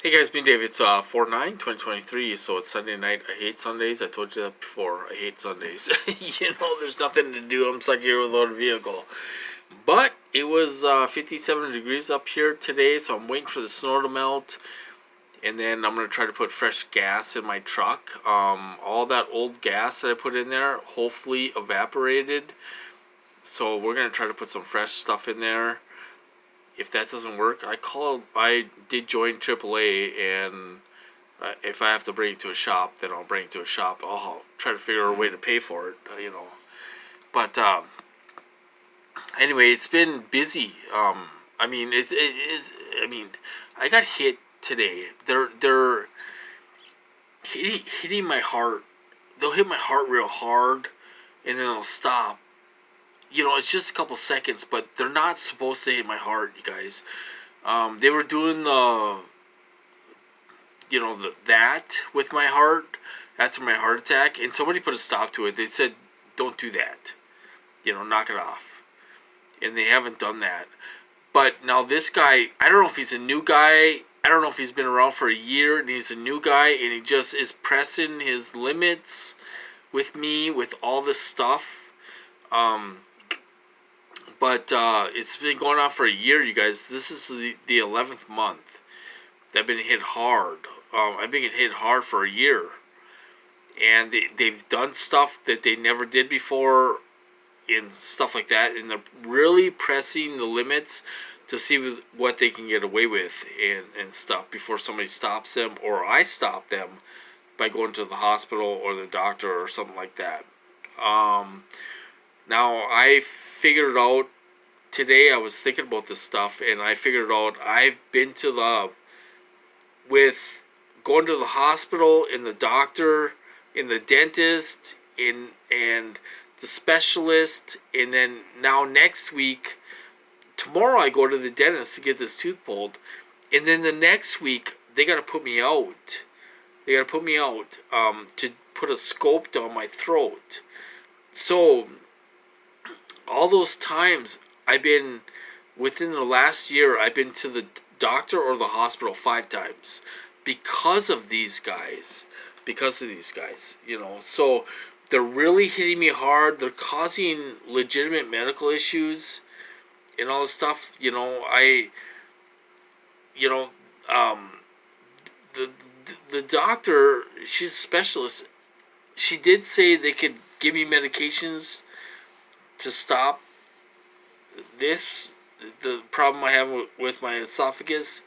Hey guys, me Dave. It's 4/9/2023, so it's Sunday night. I hate Sundays. I told you that before. I hate Sundays. There's nothing to do. I'm stuck here without a vehicle. But it was 57 degrees up here today, so I'm waiting for the snow to melt. And then I'm going to try to put fresh gas in my truck. All that old gas that I put in there hopefully evaporated. So we're going to try to put some fresh stuff in there. If that doesn't work, I did join AAA, and if I have to bring it to a shop, then I'll bring it to a shop. I'll try to figure out a way to pay for it. But anyway, it's been busy. It is. I got hit today. They're hitting my heart. They'll hit my heart real hard, and then they'll stop. It's just a couple seconds, but they're not supposed to hit my heart, you guys. They were doing that with my heart after my heart attack, and somebody put a stop to it. They said, "Don't do that. Knock it off." And they haven't done that. But now this guy, I don't know if he's a new guy. I don't know if he's been around for a year and he's a new guy and he just is pressing his limits with me with all this stuff. But it's been going on for a year, you guys. This is the 11th month that I've been hit hard. I've been hit hard for a year. And they've done stuff that they never did before and stuff like that. And they're really pressing the limits to see what they can get away with and stuff before somebody stops them or I stop them by going to the hospital or the doctor or something like that. Now, I figured out today, I was thinking about this stuff, and I figured out I've been with going to the hospital, and the doctor, and the dentist, and the specialist, and then now next week, tomorrow I go to the dentist to get this tooth pulled, and then the next week, they got to put me out. They got to put me out to put a scope down my throat. So all those times within the last year, I've been to the doctor or the hospital 5 times because of these guys. So they're really hitting me hard. They're causing legitimate medical issues and all this stuff. The the doctor, she's a specialist. She did say they could give me medications to stop the problem I have with my esophagus.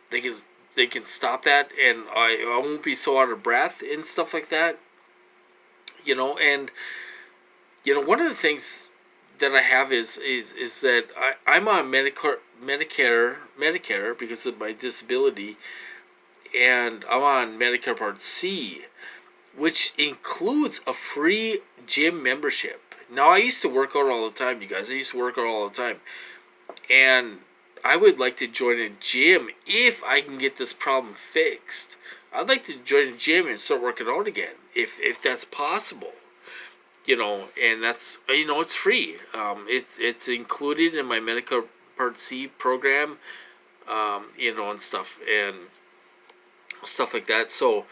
They can they can stop that, and I won't be so out of breath and stuff like that. And one of the things that I have is that I'm on Medicare because of my disability, and I'm on Medicare Part C, which includes a free gym membership. Now, I used to work out all the time, you guys. I used to work out all the time. And I would like to join a gym if I can get this problem fixed. I'd like to join a gym and start working out again, if that's possible. And that's, it's free. It's included in my Medicare Part C program, and stuff like that. So,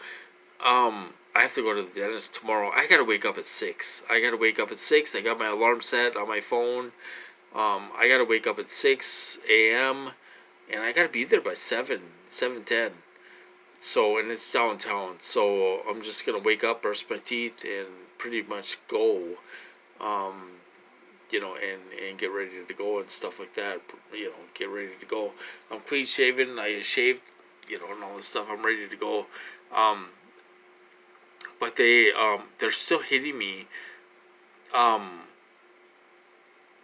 I have to go to the dentist tomorrow. I gotta wake up at 6. I got my alarm set on my phone. I gotta wake up at 6 a.m. and I gotta be there by 7:10. So, and it's downtown. So I'm just gonna wake up, brush my teeth, and pretty much go. And get ready to go and stuff like that. Get ready to go. I'm clean shaven. I shaved, and all this stuff. I'm ready to go. But they're still hitting me.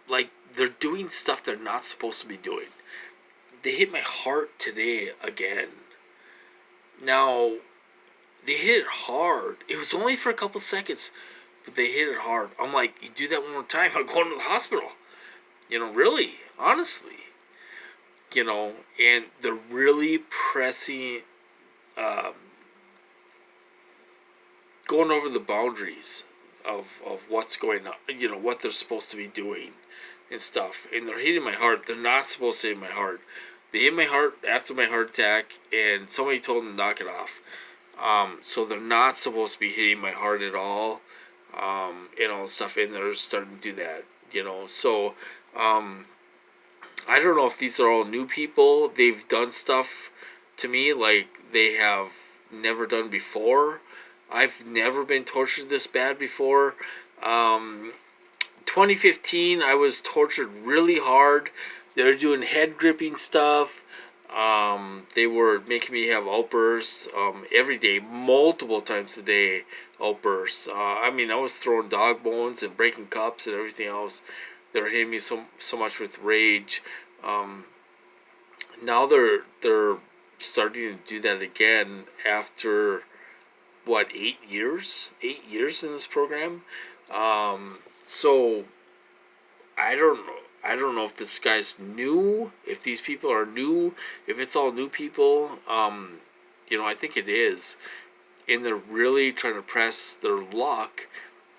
Like they're doing stuff they're not supposed to be doing. They hit my heart today again. Now, they hit it hard. It was only for a couple seconds, but they hit it hard. I'm like, you do that one more time, I'm going to the hospital. Really, honestly. And they're really pressing, going over the boundaries of what's going on, what they're supposed to be doing and stuff. And they're hitting my heart. They're not supposed to hit my heart. They hit my heart after my heart attack, and somebody told them to knock it off. So they're not supposed to be hitting my heart at all, and all stuff. And they're starting to do that, So, I don't know if these are all new people. They've done stuff to me like they have never done before. I've never been tortured this bad before. 2015, I was tortured really hard. They were doing head gripping stuff. They were making me have outbursts every day, multiple times a day. Outbursts. I was throwing dog bones and breaking cups and everything else. They were hitting me so much with rage. Now they're starting to do that again after what 8 years? 8 years in this program. So I don't know. I don't know if this guy's new, if these people are new, if it's all new people. I think it is. And they're really trying to press their luck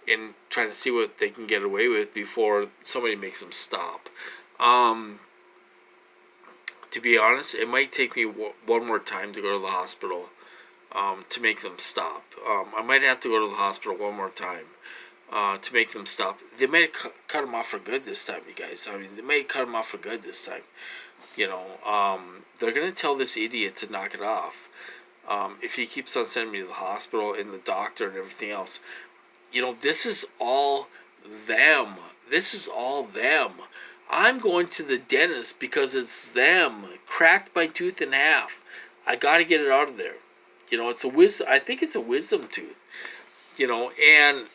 and trying to see what they can get away with before somebody makes them stop. To be honest, it might take me one more time to go to the hospital to make them stop. I might have to go to the hospital one more time. To make them stop. They might cut him off for good this time, you guys. They might cut him off for good this time. They're going to tell this idiot to knock it off. If he keeps on sending me to the hospital and the doctor and everything else. This is all them. This is all them. I'm going to the dentist because it's them. Cracked my tooth in half. I got to get it out of there. It's a wisdom. I think it's a wisdom tooth. And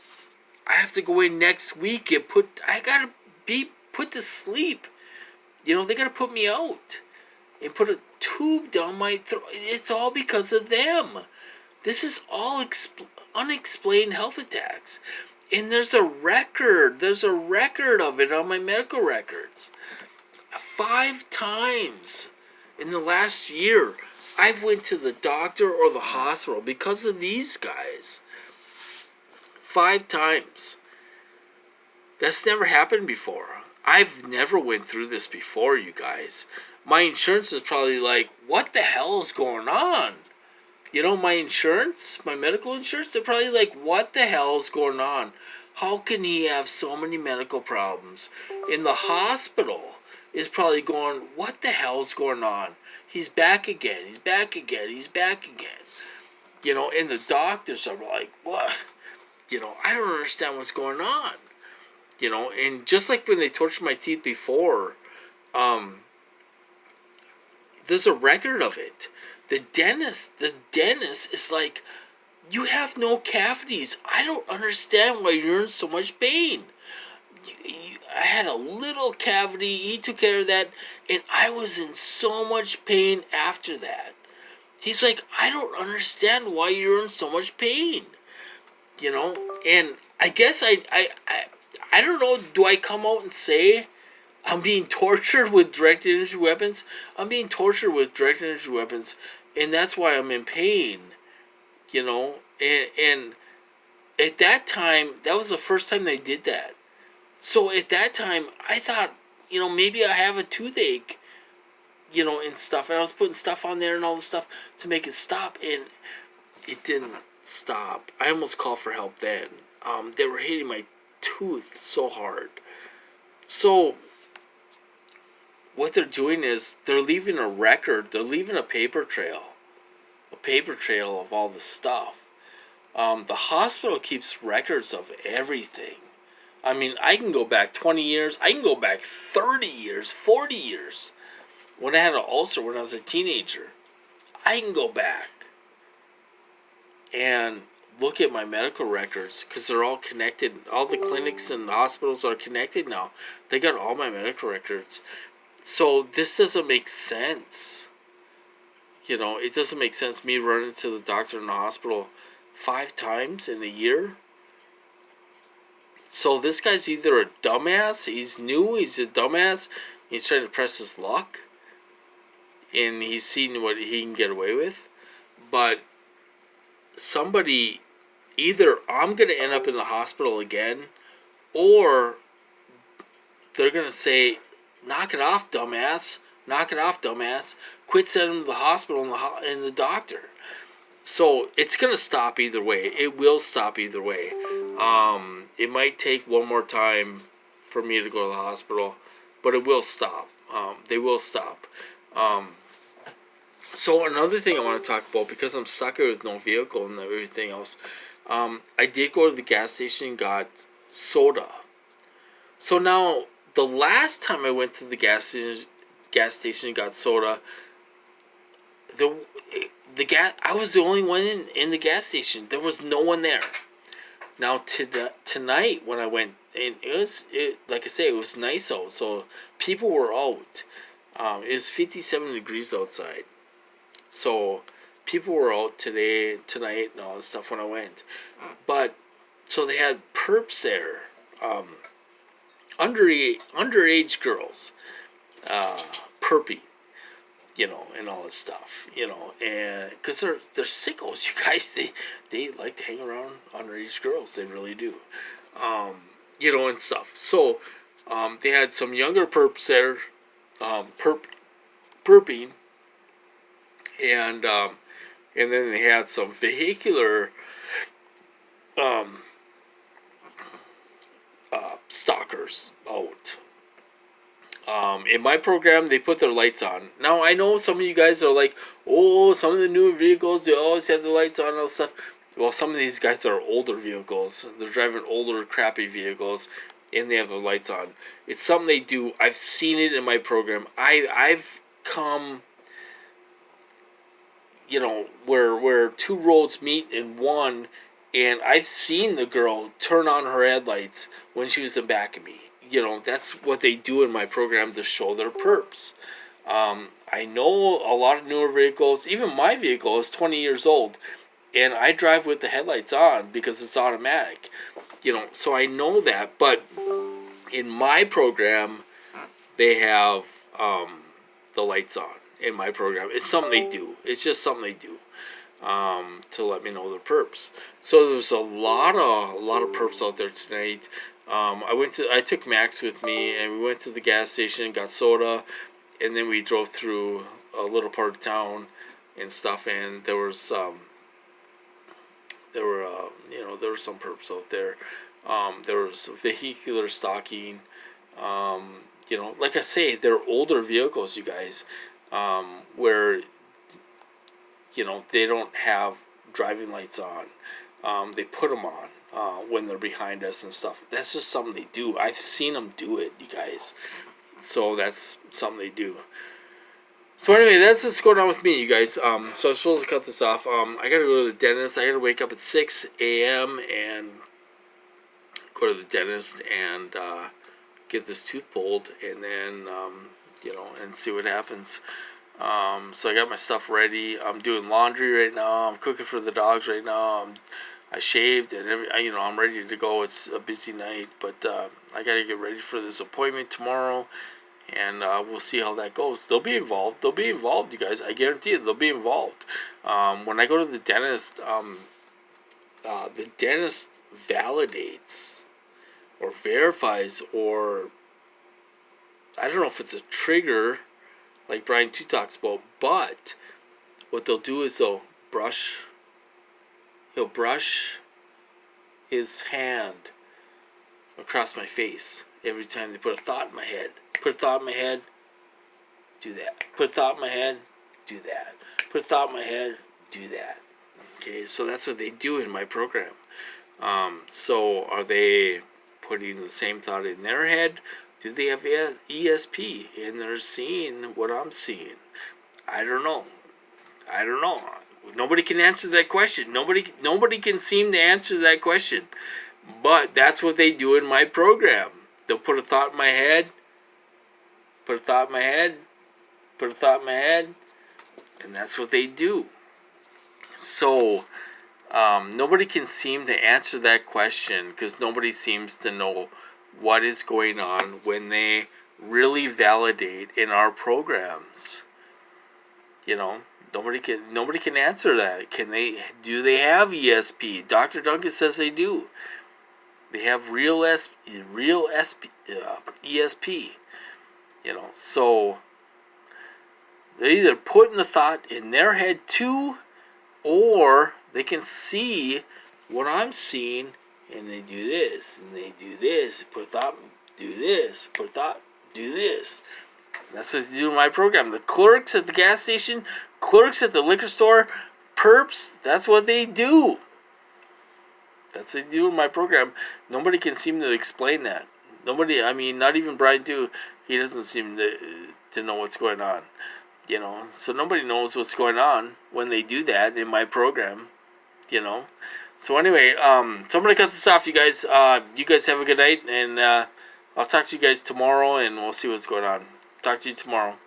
I have to go in next week and I gotta be put to sleep. They gotta put me out and put a tube down my throat. It's all because of them. This is all unexplained health attacks. And there's a record. There's a record of it on my medical records. 5 times in the last year, I've went to the doctor or the hospital because of these guys. 5 times. That's never happened before. I've never went through this before, you guys. My insurance is probably like, what the hell is going on? My insurance, my medical insurance, they're probably like, what the hell is going on? How can he have so many medical problems? In the hospital is probably going, what the hell is going on? He's back again. He's back again. He's back again. And the doctors are like, what? I don't understand what's going on. And just like when they tortured my teeth before, there's a record of it. The dentist is like, you have no cavities. I don't understand why you're in so much pain. I had a little cavity. He took care of that, and I was in so much pain after that. He's like, I don't understand why you're in so much pain. And I guess I don't know, do I come out and say I'm being tortured with directed energy weapons? I'm being tortured with directed energy weapons, and that's why I'm in pain, and at that time, that was the first time they did that. So at that time, I thought, maybe I have a toothache, and stuff, and I was putting stuff on there and all this stuff to make it stop, and it didn't stop. I almost called for help then. They were hitting my tooth so hard. So what they're doing is they're leaving a record. They're leaving a paper trail of all the stuff. The hospital keeps records of everything. I can go back 20 years. I can go back 30 years, 40 years. When I had an ulcer when I was a teenager, I can go back and look at my medical records because they're all connected. All the clinics and hospitals are connected now. They got all my medical records. So this doesn't make sense. It doesn't make sense me running to the doctor in the hospital 5 times in a year. So this guy's either a dumbass, he's new, he's a dumbass, he's trying to press his luck, and he's seeing what he can get away with. But somebody, either I'm going to end up in the hospital again, or they're going to say, knock it off, dumbass. Knock it off, dumbass. Quit sending them to the hospital and the doctor. So it's gonna stop either way. It will stop either way. It might take one more time for me to go to the hospital, but it will stop. They will stop. So another thing I want to talk about, because I'm stuck here with no vehicle and everything else, I did go to the gas station and got soda. So now, the last time I went to the gas station and got soda, the gas, I was the only one in the gas station. There was no one there. Now tonight when I went, and like I say, it was nice out, so people were out. It was 57 degrees outside, so people were out tonight, and all this stuff when I went. But so they had perps there, underage girls, perpy, and all this stuff, and because they're sickos, you guys. They like to hang around underage girls. They really do, and stuff. So, they had some younger perps there, perping, and then they had some vehicular, stalkers out. In my program, they put their lights on. Now, I know some of you guys are like, oh, some of the newer vehicles, they always have the lights on and all stuff. Well, some of these guys are older vehicles. They're driving older, crappy vehicles, and they have the lights on. It's something they do. I've seen it in my program. I've come, where two roads meet in one, and I've seen the girl turn on her headlights when she was in back of me. That's what they do in my program to show their perps. I know a lot of newer vehicles, even my vehicle is 20 years old, and I drive with the headlights on because it's automatic. So I know that, but in my program, they have the lights on in my program. It's something they do. It's just something they do to let me know their perps. So there's a lot of perps out there tonight. I took Max with me, and we went to the gas station, got soda, and then we drove through a little part of town and stuff, and there were some perps out there. There was vehicular stalking. Like I say, they're older vehicles, you guys, where they don't have driving lights on. They put them on when they're behind us and stuff. That's just something they do. I've seen them do it, you guys. So that's something they do. So anyway, that's what's going on with me, you guys. So I'm supposed to cut this off. I gotta go to the dentist. I gotta wake up at 6 a.m. and go to the dentist and get this tooth pulled, and then and see what happens. So I got my stuff ready. I'm doing laundry right now. I'm cooking for the dogs right now. I shaved and I'm ready to go. It's a busy night, but I gotta get ready for this appointment tomorrow, and we'll see how that goes. They'll be involved. They'll be involved, you guys. I guarantee you, they'll be involved. When I go to the dentist, the dentist validates or verifies, or I don't know if it's a trigger, like Brian 2 talks about, but what they'll do is he'll brush his hand across my face every time they put a thought in my head. Put a thought in my head, do that. Put a thought in my head, do that. Put a thought in my head, do that. Okay, so that's what they do in my program. So are they putting the same thought in their head? Do they have ESP and they're seeing what I'm seeing? I don't know. Nobody can answer that question. Nobody can seem to answer that question. But that's what they do in my program. They'll put a thought in my head, put a thought in my head, put a thought in my head, and that's what they do. So nobody can seem to answer that question because nobody seems to know what is going on when they really validate in our programs. Nobody can answer that. Do they have ESP? Dr. Duncan says they do. They have real ESP. So They're either putting the thought in their head too, or they can see what I'm seeing, and they do this, and they do this, put a thought, do this, put a thought, do this. And that's what they do in my program. The clerks at the gas station, clerks at the liquor store, perps, that's what they do. That's what they do in my program. Nobody can seem to explain that. Nobody, I mean, not even Brian too. He doesn't seem to know what's going on. You know, so nobody knows what's going on when they do that in my program. You know. So anyway, so I'm gonna cut this off, you guys. You guys have a good night, and I'll talk to you guys tomorrow, and we'll see what's going on. Talk to you tomorrow.